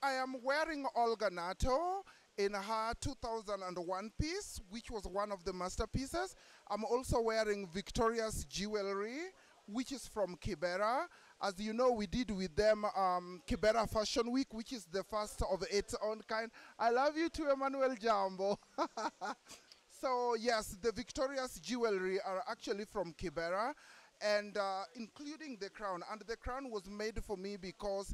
I am wearing Olga Nato in her 2001 piece, which was one of the masterpieces. I'm also wearing Victoria's jewelry, which is from Kibera. As you know, we did with them Kibera Fashion Week, which is the first of its own kind. I love you too, Emmanuel Jambo. So yes, the Victoria's jewelry are actually from Kibera, and including the crown. And the crown was made for me because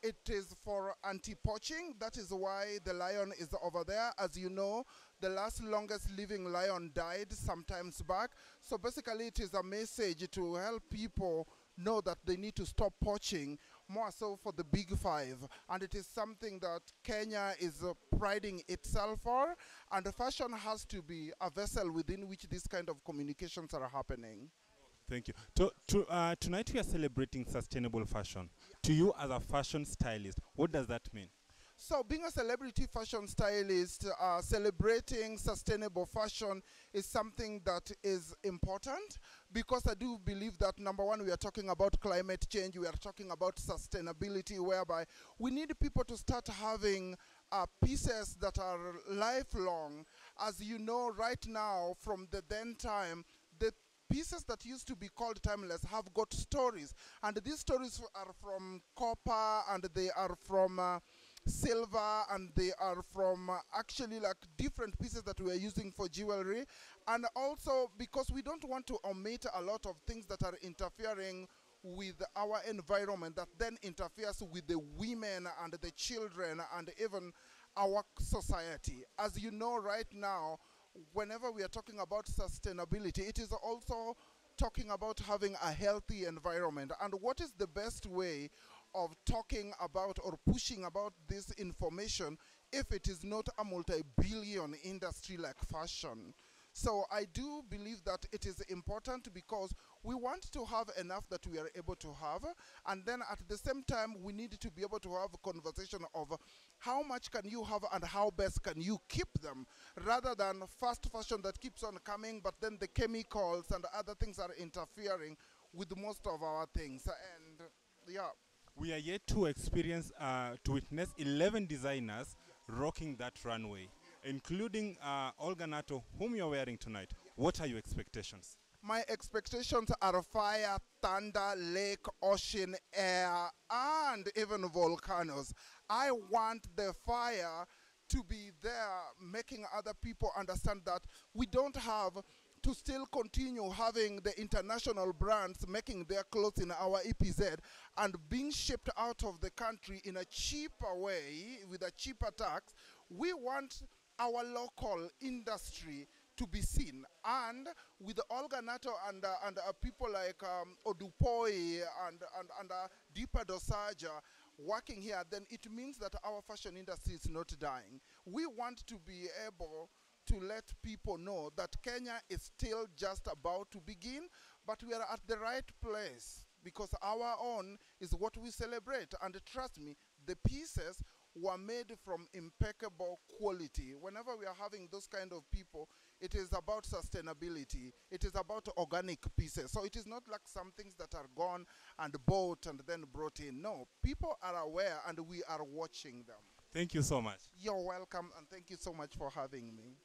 it is for anti-poaching. That is why the lion is over there. As you know, the last longest living lion died sometimes back. So basically it is a message to help people know that they need to stop poaching, more so for the big five. And it is something that Kenya is priding itself for, and fashion has to be a vessel within which these kind of communications are happening. Thank you. Tonight we are celebrating sustainable fashion. To you as a fashion stylist, what does that mean? So being a celebrity fashion stylist, celebrating sustainable fashion is something that is important, because I do believe that, number one, we are talking about climate change, we are talking about sustainability, whereby we need people to start having pieces that are lifelong. As you know, right now, from the then time, the pieces that used to be called timeless have got stories, and these stories are from copper, and they are from silver, and they are from actually like different pieces that we are using for jewelry. And also because we don't want to omit a lot of things that are interfering with our environment, that then interferes with the women and the children and even our society. As you know, right now, whenever we are talking about sustainability, it is also talking about having a healthy environment. And what is the best way of talking about or pushing about this information if it is not a multi-billion industry like fashion? So I do believe that it is important, because we want to have enough that we are able to have, and then at the same time we need to be able to have a conversation of how much can you have and how best can you keep them, rather than fast fashion that keeps on coming, but then the chemicals and other things are interfering with most of our things. And yeah. We are yet to witness 11 designers rocking that runway, including Olga Nato, whom you're wearing tonight. What are your expectations? My expectations are fire, thunder, lake, ocean, air, and even volcanoes. I want the fire to be there, making other people understand that we don't have to still continue having the international brands making their clothes in our EPZ and being shipped out of the country in a cheaper way with a cheaper tax. We want our local industry to be seen, and with Olga Nato and people like Odupoi and Deepa Dosaja working here, then it means that our fashion industry is not dying. We want to be able to let people know that Kenya is still just about to begin, but we are at the right place, because our own is what we celebrate. And trust me, the pieces were made from impeccable quality. Whenever we are having those kind of people, it is about sustainability. It is about organic pieces. So it is not like some things that are gone and bought and then brought in. No, people are aware and we are watching them. Thank you so much. You're welcome, and thank you so much for having me.